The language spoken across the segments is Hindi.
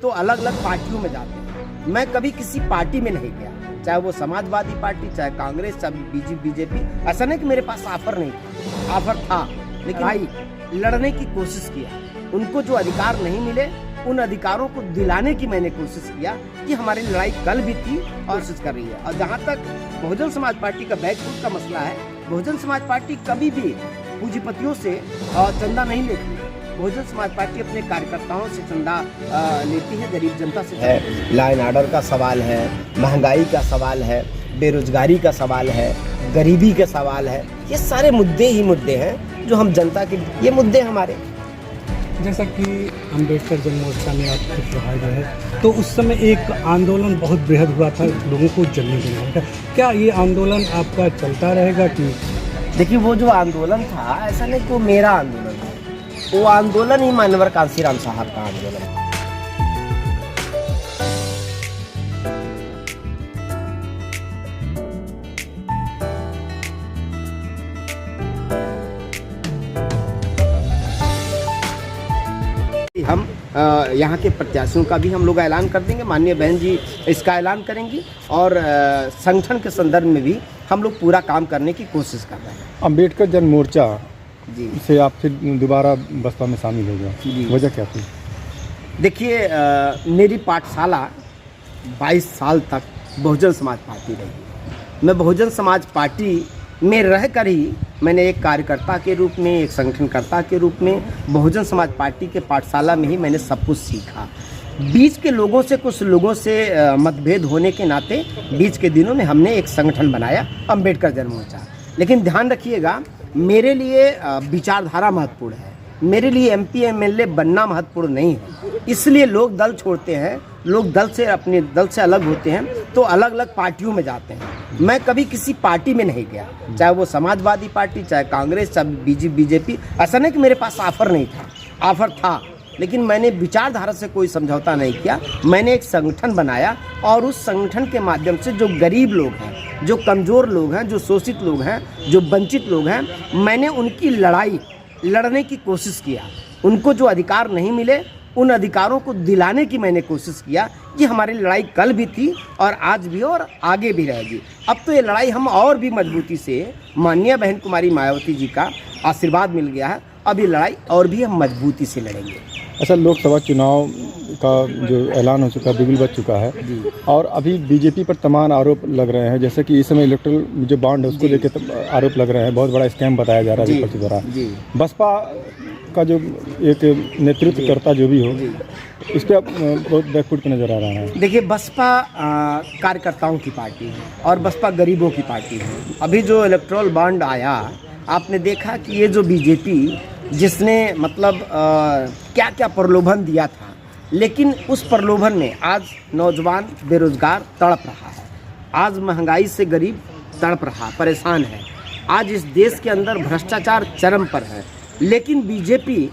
तो अलग अलग पार्टियों में जाते हैं। मैं कभी किसी पार्टी में नहीं गया, चाहे वो समाजवादी पार्टी, चाहे कांग्रेस, चाहे बीजेपी। ऐसा नहीं कि मेरे पास ऑफर नहीं था, ऑफर था, लेकिन भाई लड़ने की कोशिश किया। उनको जो अधिकार नहीं मिले उन अधिकारों को दिलाने की मैंने कोशिश किया। कि हमारी लड़ाई कल भी थी और कोशिश कर रही है। और जहाँ तक बहुजन समाज पार्टी का बैकफुट का मसला है, बहुजन समाज पार्टी कभी भी पूंजीपतियों से चंदा नहीं लेती। बहुजन समाज पार्टी अपने कार्यकर्ताओं से चंदा लेती है, गरीब जनता से है। लॉ एंड ऑर्डर का सवाल है, महंगाई का सवाल है, बेरोजगारी का सवाल है, गरीबी का सवाल है। ये सारे मुद्दे ही मुद्दे हैं जो हम जनता के, ये मुद्दे हमारे। जैसा कि अम्बेडकर जन मोर्चा में आप प्रभावित रहे, तो उस समय एक आंदोलन बहुत बृहद हुआ था, लोगों को जलने देना था। क्या ये आंदोलन आपका चलता रहेगा कि? देखिए, वो जो आंदोलन था, ऐसा नहीं कि वो मेरा आंदोलन है, वो आंदोलन ही मानवर कांसीराम साहब का आंदोलन है। हम यहाँ के प्रत्याशियों का भी हम लोग ऐलान कर देंगे, माननीय बहन जी इसका ऐलान करेंगी, और संगठन के संदर्भ में भी हम लोग पूरा काम करने की कोशिश कर रहे हैं। अम्बेडकर जन मोर्चा जी से आप फिर दोबारा बसपा में शामिल हो गया, वजह क्या थी? देखिए, मेरी पाठशाला 22 साल तक बहुजन समाज पार्टी रही। मैं बहुजन समाज पार्टी में रहकर ही मैंने एक कार्यकर्ता के रूप में, एक संगठनकर्ता के रूप में बहुजन समाज पार्टी के पाठशाला में ही मैंने सब कुछ सीखा। बीच के लोगों से, कुछ लोगों से मतभेद होने के नाते बीच के दिनों में हमने एक संगठन बनाया, अम्बेडकर जन मोर्चा। लेकिन ध्यान रखिएगा, मेरे लिए विचारधारा महत्वपूर्ण है, मेरे लिए एमपी एमएलए बनना महत्वपूर्ण नहीं है। इसलिए लोग दल छोड़ते हैं, लोग दल से, अपने दल से अलग होते हैं, तो अलग अलग पार्टियों में जाते हैं। मैं कभी किसी पार्टी में नहीं गया, चाहे वो समाजवादी पार्टी, चाहे कांग्रेस, चाहे बीजेपी। ऐसा नहीं कि मेरे पास ऑफर नहीं था, ऑफर था, लेकिन मैंने विचारधारा से कोई समझौता नहीं किया। मैंने एक संगठन बनाया और उस संगठन के माध्यम से जो गरीब लोग हैं, जो कमज़ोर लोग हैं, जो शोषित लोग हैं, जो वंचित लोग हैं, मैंने उनकी लड़ाई लड़ने की कोशिश किया। उनको जो अधिकार नहीं मिले उन अधिकारों को दिलाने की मैंने कोशिश किया। कि हमारी लड़ाई कल भी थी और आज भी और आगे भी रहेगी। अब तो ये लड़ाई हम और भी मजबूती से, माननीय बहन कुमारी मायावती जी का आशीर्वाद मिल गया है, अब ये लड़ाई और भी हम मजबूती से लड़ेंगे। अच्छा, लोकसभा चुनाव का जो ऐलान हो चुका, बिगुल बज चुका है, और अभी बीजेपी पर तमाम आरोप लग रहे हैं, जैसे कि इस समय इलेक्ट्रल जो बॉन्ड है उसको लेकर आरोप लग रहे हैं, बहुत बड़ा स्कैम बताया जा रहा है विपक्ष द्वारा। बसपा का जो एक नेतृत्वकर्ता जो भी हो, इस पर बहुत बैकफुट पे नजर आ रहा है। देखिए, बसपा कार्यकर्ताओं की पार्टी है और बसपा गरीबों की पार्टी है। अभी जो इलेक्ट्रल बॉन्ड आया, आपने देखा कि ये जो बीजेपी, जिसने मतलब क्या क्या प्रलोभन दिया था, लेकिन उस प्रलोभन में आज नौजवान बेरोजगार तड़प रहा है, आज महंगाई से गरीब तड़प रहा, परेशान है, आज इस देश के अंदर भ्रष्टाचार चरम पर है। लेकिन बीजेपी,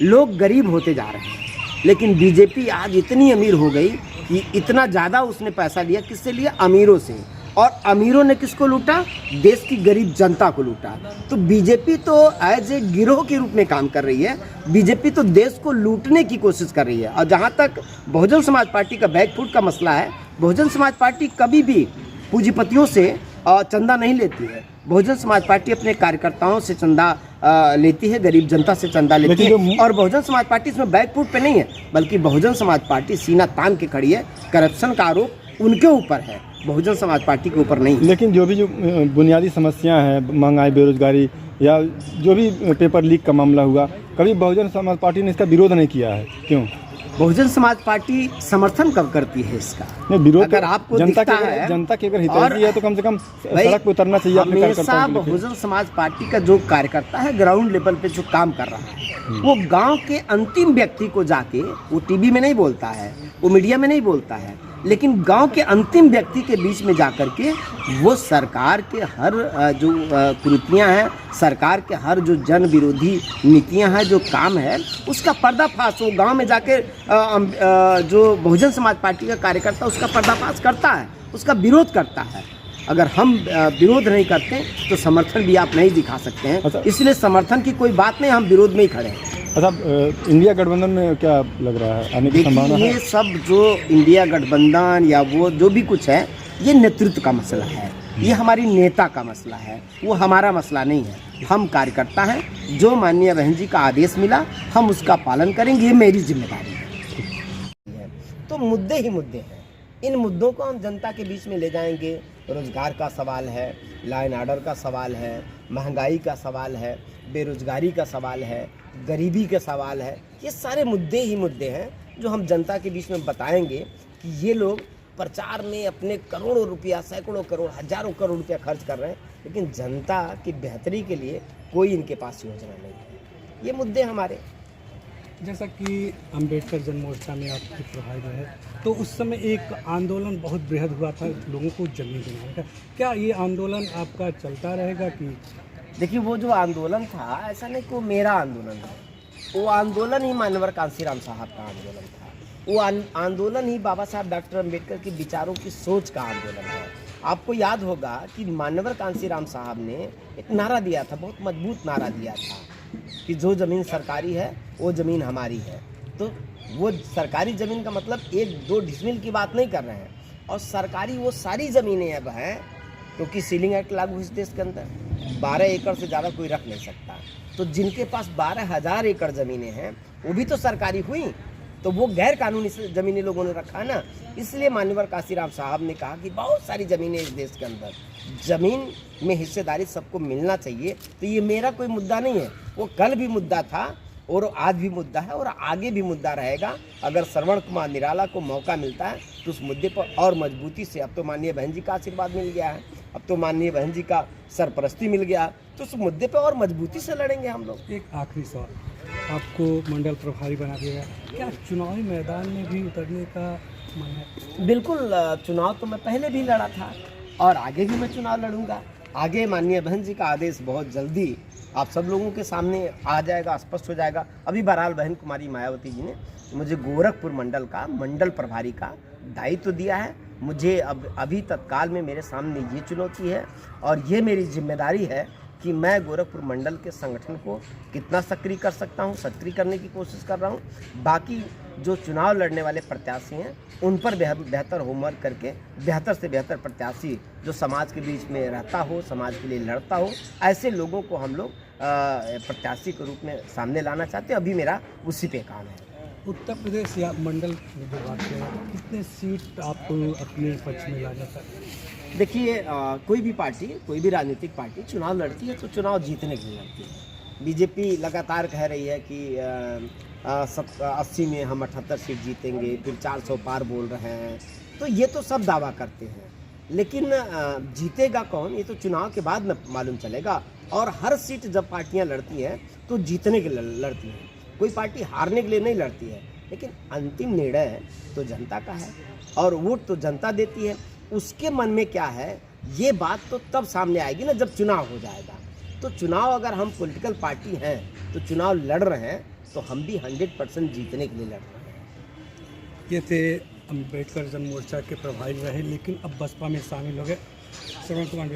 लोग गरीब होते जा रहे हैं, लेकिन बीजेपी आज इतनी अमीर हो गई कि इतना ज़्यादा उसने पैसा लिया। किससे लिया? अमीरों से। और अमीरों ने किसको लूटा? देश की गरीब जनता को लूटा। तो बीजेपी तो एज ए गिरोह के रूप में काम कर रही है, बीजेपी तो देश को लूटने की कोशिश कर रही है। और जहाँ तक बहुजन समाज पार्टी का बैकफुट का मसला है, बहुजन समाज पार्टी कभी भी पूंजीपतियों से चंदा नहीं लेती है। बहुजन समाज पार्टी अपने कार्यकर्ताओं से चंदा लेती है, गरीब जनता से चंदा लेती है। और बहुजन समाज पार्टी इसमें बैकफुट पे नहीं है, बल्कि बहुजन समाज पार्टी सीना तान के खड़ी है। करप्शन का आरोप उनके ऊपर है, बहुजन समाज पार्टी के ऊपर नहीं। लेकिन जो भी जो बुनियादी समस्याएं हैं, महंगाई, बेरोजगारी, या जो भी पेपर लीक का मामला हुआ, कभी बहुजन समाज पार्टी ने इसका विरोध नहीं किया है, क्यों? बहुजन समाज पार्टी समर्थन कब करती है इसका? नहीं, विरोध अगर आपको जनता की अगर हितैषी है तो कम से कम सड़क पर उतरना चाहिए। हमेशा बहुजन समाज पार्टी का जो कार्यकर्ता है, ग्राउंड लेवल पे जो काम कर रहा है, वो गांव के अंतिम व्यक्ति को जाके, वो टीवी में नहीं बोलता है, वो मीडिया में नहीं बोलता है, लेकिन गांव के अंतिम व्यक्ति के बीच में जाकर के वो सरकार के हर जो कुरीतियाँ हैं, सरकार के हर जो जन विरोधी नीतियाँ हैं, जो काम है, उसका पर्दाफाश वो गांव में जाके जो बहुजन समाज पार्टी का कार्यकर्ता उसका पर्दाफाश करता है, उसका विरोध करता है। अगर हम विरोध नहीं करते तो समर्थन भी आप नहीं दिखा सकते हैं। इसलिए समर्थन की कोई बात नहीं, हम विरोध में ही खड़े हैं। अच्छा, इंडिया गठबंधन में क्या लग रहा है, आने की संभावना देखिए है? ये सब जो इंडिया गठबंधन या वो जो भी कुछ है, ये नेतृत्व का मसला है, ये हमारी नेता का मसला है, वो हमारा मसला नहीं है। हम कार्यकर्ता हैं, जो माननीय बहन जी का आदेश मिला हम उसका पालन करेंगे, ये मेरी जिम्मेदारी है। तो मुद्दे ही मुद्दे हैं, इन मुद्दों को हम जनता के बीच में ले जाएंगे। रोजगार का सवाल है, लाइन आर्डर का सवाल है, महंगाई का सवाल है, बेरोजगारी का सवाल है, गरीबी का सवाल है। ये सारे मुद्दे ही मुद्दे हैं जो हम जनता के बीच में बताएंगे कि ये लोग प्रचार में अपने करोड़ों रुपया, सैकड़ों करोड़, हजारों करोड़ रुपया खर्च कर रहे हैं, लेकिन जनता की बेहतरी के लिए कोई इनके पास योजना नहीं है। ये मुद्दे हमारे। जैसा कि अम्बेडकर जन मोर्चा में आपकी प्रभारी रहे, तो उस समय एक आंदोलन बहुत बृहद हुआ था लोगों को जमीन दिलाने का। क्या ये आंदोलन आपका चलता रहेगा कि? देखिए वो जो आंदोलन था, ऐसा नहीं कि वो मेरा आंदोलन है, वो आंदोलन ही मानवर कांसीराम साहब का आंदोलन था। वो आंदोलन ही बाबा साहब डॉक्टर अम्बेडकर के विचारों की सोच का आंदोलन है। आपको याद होगा कि मानवर कांसीराम साहब ने एक नारा दिया था, बहुत मजबूत नारा दिया था कि जो ज़मीन सरकारी है वो ज़मीन हमारी है। तो वो सरकारी ज़मीन का मतलब 1-2 डिसमिल की बात नहीं कर रहे हैं, और सरकारी वो सारी ज़मीनें अब हैं, क्योंकि सीलिंग एक्ट लागू इस देश के अंदर 12 एकड़ से ज़्यादा कोई रख नहीं सकता। तो जिनके पास 12,000 एकड़ ज़मीनें हैं वो भी तो सरकारी हुई, तो वो गैर कानूनी ज़मीनें लोगों ने रखा है ना। इसलिए माननीय कांसीराम साहब ने कहा कि बहुत सारी ज़मीनें इस देश के अंदर, ज़मीन में हिस्सेदारी सबको मिलना चाहिए। तो ये मेरा कोई मुद्दा नहीं है, वो कल भी मुद्दा था और आज भी मुद्दा है और आगे भी मुद्दा रहेगा। अगर श्रवण कुमार निराला को मौका मिलता है तो उस मुद्दे पर और मजबूती से, अब तो माननीय बहन जी का आशीर्वाद मिल गया है, अब तो माननीय बहन जी का सरपरस्ती मिल गया, तो उस मुद्दे पर और मजबूती से लड़ेंगे हम लोग। एक आखिरी सवाल, आपको मंडल प्रभारी बना दिया गया, क्या चुनावी मैदान में भी उतरने का मन है? बिल्कुल, चुनाव तो मैं पहले भी लड़ा था और आगे भी मैं चुनाव लड़ूंगा। आगे माननीय बहन जी का आदेश बहुत जल्दी आप सब लोगों के सामने आ जाएगा, स्पष्ट हो जाएगा। अभी बहरहाल बहन कुमारी मायावती जी ने मुझे गोरखपुर मंडल का मंडल प्रभारी का दायित्व दिया है। मुझे अभी तत्काल में मेरे सामने ये चुनौती है और ये मेरी जिम्मेदारी है कि मैं गोरखपुर मंडल के संगठन को कितना सक्रिय कर सकता हूँ, सक्रिय करने की कोशिश कर रहा हूँ। बाकी जो चुनाव लड़ने वाले प्रत्याशी हैं उन पर बेहतर होमवर्क करके बेहतर से बेहतर प्रत्याशी जो समाज के बीच में रहता हो, समाज के लिए लड़ता हो, ऐसे लोगों को हम लोग प्रत्याशी के रूप में सामने लाना चाहते हैं। अभी मेरा उसी पे काम है। उत्तर प्रदेश या मंडल की जो बात करें, कितने सीट आपको अपने पक्ष में लाना चाहिए? देखिए कोई भी पार्टी, कोई भी राजनीतिक पार्टी चुनाव लड़ती है तो चुनाव जीतने के लिए लड़ती है। बीजेपी लगातार कह रही है कि 80 में हम 78 सीट जीतेंगे, फिर 400 पार बोल रहे हैं, तो ये तो सब दावा करते हैं, लेकिन जीतेगा कौन ये तो चुनाव के बाद में मालूम चलेगा। और हर सीट जब पार्टियां लड़ती हैं तो जीतने के लिए लड़ती हैं, कोई पार्टी हारने के लिए नहीं लड़ती है। लेकिन अंतिम निर्णय तो जनता का है और वोट तो जनता देती है। उसके मन में क्या है ये बात तो तब सामने आएगी ना जब चुनाव हो जाएगा। तो चुनाव अगर हम पॉलिटिकल पार्टी हैं तो चुनाव लड़ रहे हैं तो हम भी 100% जीतने के लिए लड़ रहे हैं। ये थे अम्बेडकर जन मोर्चा के प्रभारी रहे, लेकिन अब बसपा में शामिल हो गए श्रवण कुमार।